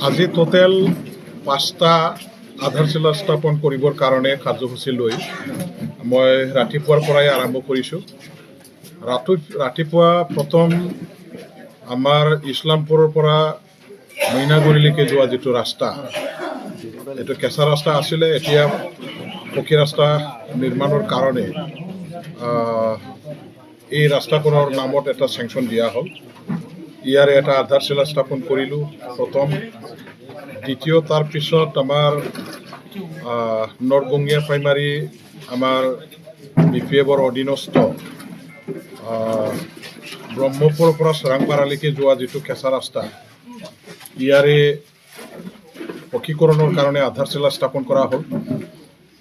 আজি টোটেল 5টা আধাৰশিলা স্থাপন কৰিবৰ কাৰণে কাৰ্যসূচী লৈ মই ৰাতিপুৱাৰ পৰাই আৰম্ভ কৰিছোঁ। ৰাতিপুৱা প্ৰথম আমাৰ ইছলামপুৰৰ পৰা মইনাগুৰিলৈকে যোৱা যিটো ৰাস্তা, এইটো কেঁচা ৰাস্তা আছিলে, এতিয়া পকী ৰাস্তা নিৰ্মাণৰ কাৰণে এই ৰাস্তাখনৰ নামত এটা চেংচন দিয়া হ'ল। ইয়াৰে এটা আধাৰশিলা স্থাপন কৰিলোঁ প্ৰথম। দ্বিতীয়, তাৰপিছত আমাৰ নৰগঙ্গীয়া প্ৰাইমাৰী আমাৰ BPFৰ অধীনস্থ ব্ৰহ্মপুৰৰ পৰা চৰাংপাৰালৈকে যোৱা যিটো কেঁচা ৰাস্তা, ইয়াৰে পকীকৰণৰ কাৰণে আধাৰশিলা স্থাপন কৰা হ'ল।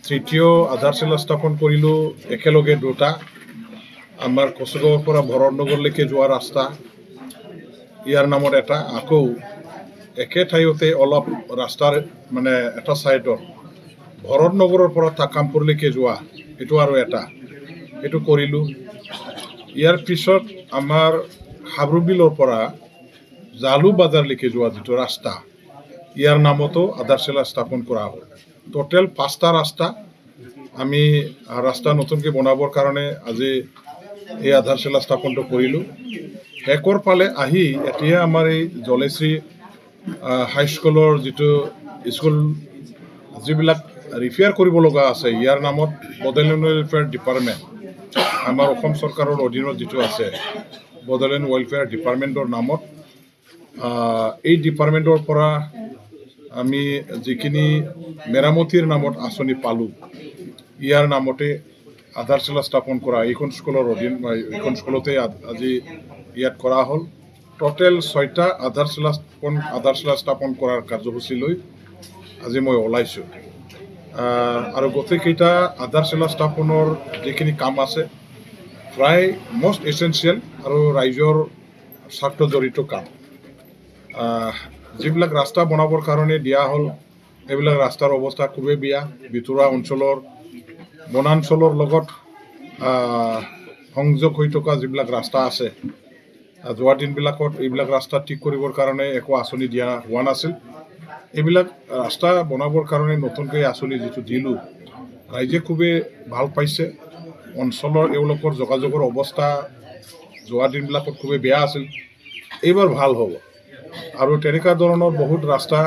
তৃতীয় আধাৰশিলা স্থাপন কৰিলোঁ একেলগে দুটা, আমাৰ কচুগাঁৱৰ পৰা ভৰতনগৰলৈকে যোৱা ৰাস্তা, ইয়াৰ নামত এটা। আকৌ একে ঠাইতে অলপ ৰাস্তাৰ এটা ছাইডত ভৰতনগৰৰ পৰা তাকামপুৰলৈকে যোৱা, এইটো আৰু এটা, এইটো কৰিলোঁ। ইয়াৰ পিছত আমাৰ হাব্ৰুবিলৰ পৰা জালু বাজাৰলৈকে যোৱা যিটো ৰাস্তা, ইয়াৰ নামতো আধাৰশিলা স্থাপন কৰা হ'ল। টোটেল 5টা ৰাস্তা আমি ৰাস্তা নতুনকৈ বনাবৰ কাৰণে আজি এই আধাৰশিলা স্থাপনটো কৰিলোঁ। শেষৰ ফালে আহি এতিয়া আমাৰ এই জলেশ্ৰী হাইস্কুলৰ যিটো স্কুল যিবিলাক ৰিপেয়াৰ কৰিব লগা আছে, ইয়াৰ নামত বডোলেণ্ড ৱেলফেয়াৰ ডিপাৰ্টমেণ্ট, আমাৰ অসম চৰকাৰৰ অধীনত যিটো আছে বডোলেণ্ড ৱেলফেয়াৰ ডিপাৰ্টমেণ্টৰ নামত, এই ডিপাৰ্টমেণ্টৰ পৰা আমি যিখিনি মেৰামতিৰ নামত আঁচনি পালোঁ, ইয়াৰ নামতে আধাৰশিলা স্থাপন কৰা এইখন স্কুলতে আজি ইয়াত কৰা হ'ল। টোটেল 6টা আধাৰশিলা স্থাপন কৰাৰ কাৰ্যসূচী লৈ আজি মই ওলাইছোঁ। আৰু গোটেইকেইটা আধাৰশিলা স্থাপনৰ যিখিনি কাম আছে প্ৰায় মষ্ট এচেঞ্চিয়েল আৰু ৰাইজৰ স্বাৰ্থ জড়িত কাম। যিবিলাক ৰাস্তা বনাবৰ কাৰণে দিয়া হ'ল, এইবিলাক ৰাস্তাৰ অৱস্থা খুবেই বেয়া। ভিতৰুৱা অঞ্চলৰ বনাঞ্চলৰ লগত সংযোগ হৈ থকা যিবিলাক ৰাস্তা আছে, যোৱা দিনবিলাকত এইবিলাক ৰাস্তা ঠিক কৰিবৰ কাৰণে একো আঁচনি দিয়া হোৱা নাছিল। এইবিলাক ৰাস্তা বনাবৰ কাৰণে নতুনকৈ আঁচনি যিটো দিলোঁ, ৰাইজে খুবেই ভাল পাইছে। অঞ্চলৰ এওঁলোকৰ যোগাযোগৰ অৱস্থা যোৱা দিনবিলাকত খুবেই বেয়া আছিল, এইবাৰ ভাল হ'ব। আৰু তেনেকুৱা ধৰণৰ বহুত ৰাস্তা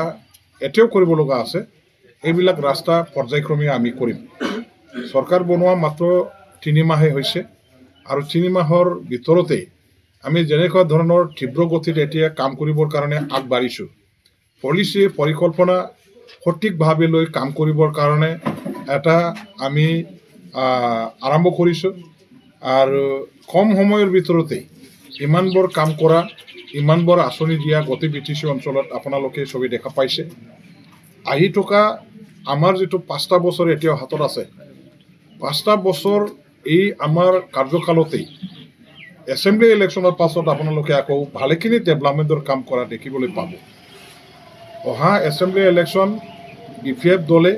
এতিয়াও কৰিব লগা আছে, এইবিলাক ৰাস্তা পৰ্যায়ক্ৰমে আমি কৰিম। চৰকাৰ বনোৱা মাত্ৰ 3 মাহে হৈছে, আৰু 3 মাহৰ ভিতৰতে আমি যেনেকুৱা ধৰণৰ তীব্ৰ গতিত এতিয়া কাম কৰিবৰ কাৰণে আগবাঢ়িছোঁ, পলিচি পৰিকল্পনা সঠিকভাৱে লৈ কাম কৰিবৰ কাৰণে এটা আমি আৰম্ভ কৰিছোঁ। আৰু কম সময়ৰ ভিতৰতে ইমানবোৰ কাম কৰা, ইমানবোৰ আঁচনি দিয়া গোটেই BTC অঞ্চলত আপোনালোকে চবেই দেখা পাইছে। আহি থকা আমাৰ যিটো 5টা বছৰ এতিয়াও হাতত আছে, 5টা বছৰ এই আমাৰ কাৰ্যকালতেই এছেম্বলি ইলেকশ্যনৰ পাছত আপোনালোকে আকৌ ভালেখিনি ডেভেলপমেণ্টৰ কাম কৰা দেখিবলৈ পাব। অহা এছেম্বলি ইলেকশ্যন BPF দলে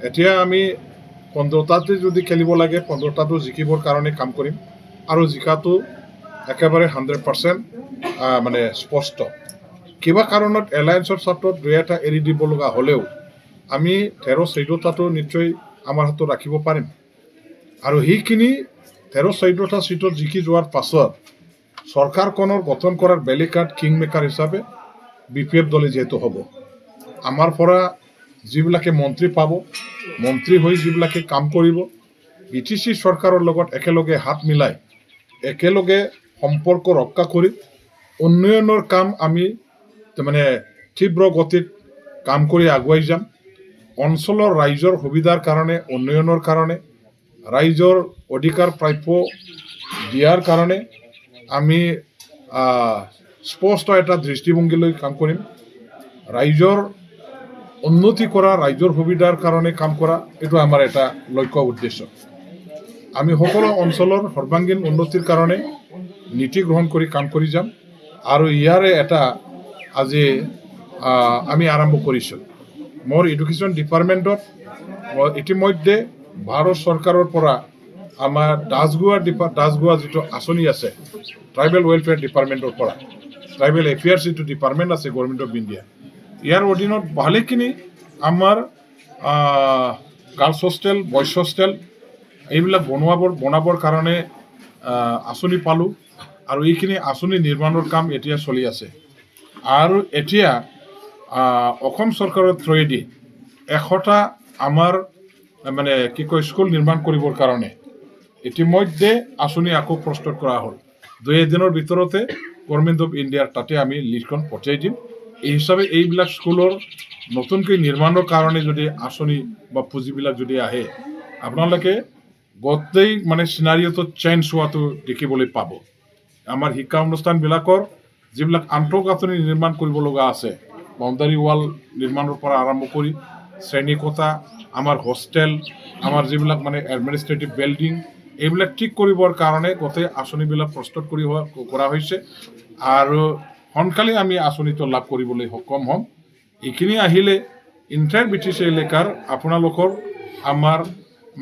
এতিয়া আমি 15টাতে যদি খেলিব লাগে 15টাটো জিকিবৰ কাৰণে কাম কৰিম, আৰু জিকাটো একেবাৰে 100% স্পষ্ট। কিবা কাৰণত এলায়েন্সৰ ছাত্ৰত 2-এটা এৰি দিব লগা হ'লেও আমি 13-14টাটো নিশ্চয় আমাৰ হাতত ৰাখিব পাৰিম। আৰু সেইখিনি 13-14টা চিটত জিকি যোৱাৰ পাছত চৰকাৰখনৰ গঠন কৰাৰ বেলেগ কিং মেকাৰ হিচাপে BPF দলে যিহেতু হ'ব, আমাৰ পৰা যিবিলাকে মন্ত্ৰী পাব, মন্ত্ৰী হৈ যিবিলাকে কাম কৰিব, BTC চৰকাৰৰ লগত একেলগে হাত মিলাই একেলগে সম্পৰ্ক ৰক্ষা কৰি উন্নয়নৰ কাম আমি তীব্ৰ গতিত কাম কৰি আগুৱাই যাম। অঞ্চলৰ ৰাইজৰ সুবিধাৰ কাৰণে, উন্নয়নৰ কাৰণে, ৰাইজৰ অধিকাৰ প্ৰাপ্য দিয়াৰ কাৰণে আমি স্পষ্ট এটা দৃষ্টিভংগী লৈ কাম কৰিম। ৰাইজৰ উন্নতি কৰা, ৰাইজৰ সুবিধাৰ কাৰণে কাম কৰা, এইটো আমাৰ এটা লক্ষ্য উদ্দেশ্য। আমি সকলো অঞ্চলৰ সৰ্বাংগীন উন্নতিৰ কাৰণে নীতি গ্ৰহণ কৰি কাম কৰি যাম। আৰু ইয়াৰে এটা আজি আমি আৰম্ভ কৰিছোঁ। মোৰ এডুকেশ্যন ডিপাৰ্টমেণ্টত ইতিমধ্যে ভাৰত চৰকাৰৰ পৰা আমাৰ দাসগুৱা যিটো আঁচনি আছে ট্ৰাইবেল ৱেলফেয়াৰ ডিপাৰ্টমেণ্টৰ পৰা, ট্ৰাইবেল এফেয়াৰ্ছ যিটো ডিপাৰ্টমেণ্ট আছে গভৰ্ণমেণ্ট অফ ইণ্ডিয়া, ইয়াৰ অধীনত ভালেখিনি আমাৰ গাৰ্লছ হোষ্টেল বইজ হোষ্টেল এইবিলাক বনাবৰ কাৰণে আঁচনি পালোঁ আৰু এইখিনি আঁচনি নিৰ্মাণৰ কাম এতিয়া চলি আছে আৰু এতিয়া অসম চৰকাৰৰ থ্ৰুৱেদি 100টা আমাৰ মানে কি কয় স্কুল নিৰ্মাণ কৰিবৰ কাৰণে ইতিমধ্যে আঁচনি আকৌ প্ৰস্তুত কৰা হ'ল 2 দিনৰ ভিতৰতে গভৰ্ণমেণ্ট অফ ইণ্ডিয়াৰ তাতে আমি লিষ্টখন পঠিয়াই দিম এই হিচাপে এইবিলাক স্কুলৰ নতুনকৈ নিৰ্মাণৰ কাৰণে যদি আঁচনি বা পুঁজিবিলাক যদি আহে আপোনালোকে গোটেই মানে চিনাৰিঅ'টো চেঞ্জ হোৱাটো দেখিবলৈ পাব আমাৰ শিক্ষা অনুষ্ঠানবিলাকৰ যিবিলাক আন্তঃগাঁথনি নিৰ্মাণ কৰিব লগা আছে বাউণ্ডাৰী ৱাল নিৰ্মাণৰ পৰা আৰম্ভ কৰি শ্ৰেণীকোঠা আমাৰ হোষ্টেল আমাৰ যিবিলাক মানে এডমিনিষ্ট্ৰেটিভ বিল্ডিং এইবিলাক ঠিক কৰিবৰ কাৰণে গোটেই আঁচনিবিলাক প্ৰস্তুত কৰা হৈছে আৰু সোনকালে আমি আঁচনিটো লাভ কৰিবলৈ সক্ষম হ'ম এইখিনি আহিলে ইণ্টাৰ BTC এলেকাৰ আপোনালোকৰ আমাৰ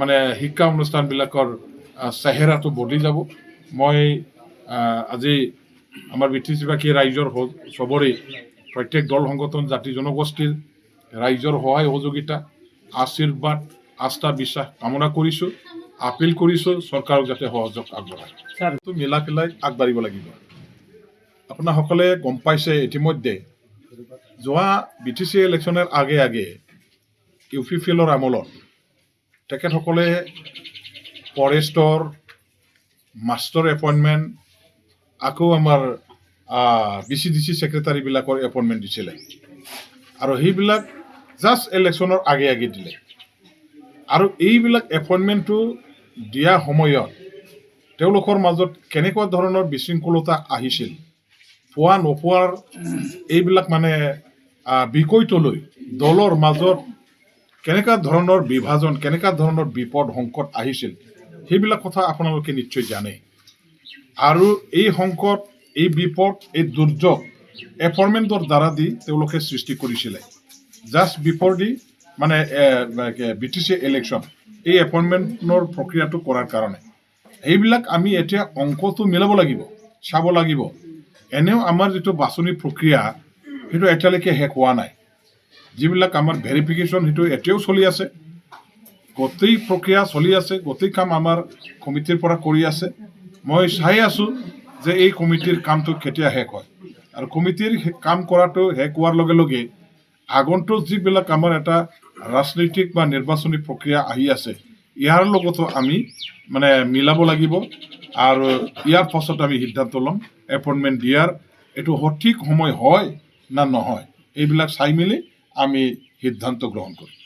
মানে শিক্ষা অনুষ্ঠানবিলাকৰ চেহেৰাটো বদলি যাব মই আজি আমাৰ BTC-বাসী ৰাইজৰ চবৰে প্ৰত্যেক দল সংগঠন জাতি জনগোষ্ঠীৰ ৰাইজৰ সহায় সহযোগিতা আশীৰ্বাদ আস্থা বিশ্বাস কামনা কৰিছোঁ আপিল কৰিছোঁ চৰকাৰক যাতে সহযোগ আগবঢ়ায় এইটো মিলা পেলাই আগবাঢ়িব লাগিব আপোনাসকলে গম পাইছে ইতিমধ্যে যোৱা BTC ইলেকশ্যনৰ আগে UPPLৰ আমলত তেখেতসকলে ফৰেষ্টৰ মাষ্টৰ এপইণ্টমেণ্ট আকৌ আমাৰ BCDC ছেক্ৰেটাৰীবিলাকৰ এপইণ্টমেণ্ট দিছিলে আৰু সেইবিলাক জাষ্ট ইলেকশ্যনৰ আগে দিলে আৰু এইবিলাক এপইণ্টমেণ্টটো দিয়া সময়ত তেওঁলোকৰ মাজত কেনেকুৱা ধৰণৰ বিশৃংখলতা আহিছিল পোৱা নোপোৱাৰ এইবিলাক মানে বিষয়টোলৈ দলৰ মাজত কেনেকুৱা ধৰণৰ বিভাজন কেনেকুৱা ধৰণৰ বিপদ সংকট আহিছিল সেইবিলাক কথা আপোনালোকে নিশ্চয় জানে আৰু এই সংকট এই বিপদ এই দুৰ্যোগ এপইণ্টমেণ্টৰ দ্বাৰা দি তেওঁলোকে সৃষ্টি কৰিছিলে জাষ্ট বিফৰ দি মানে BTC ইলেকশ্যন এই এপইণ্টমেণ্টৰ প্ৰক্ৰিয়াটো কৰাৰ কাৰণে এইবিলাক আমি এতিয়া অংকটো মিলাব লাগিব চাব লাগিব এনেও আমাৰ যিটো বাছনি প্ৰক্ৰিয়া সেইটো এতিয়ালৈকে শেষ হোৱা নাই যিবিলাক আমাৰ ভেৰিফিকেশ্যন সেইটো এতিয়াও চলি আছে গোটেই প্ৰক্ৰিয়া চলি আছে গোটেই কাম আমাৰ কমিটিৰ পৰা কৰি আছে মই চাই আছোঁ যে এই কমিটিৰ কামটো কেতিয়া শেষ হয় আৰু কমিটিৰ কাম কৰাটো শেষ হোৱাৰ লগে লগে আগন্তুক যিবিলাক আমাৰ এটা ৰাজনৈতিক বা নিৰ্বাচনী প্ৰক্ৰিয়া আহি আছে ইয়াৰ লগতো আমি মানে মিলাব লাগিব আৰু ইয়াৰ পাছত আমি সিদ্ধান্ত ল'ম এপইণ্টমেণ্ট দিয়াৰ এইটো সঠিক সময় হয় না নহয় এইবিলাক চাই মেলি আমি সিদ্ধান্ত গ্ৰহণ কৰিম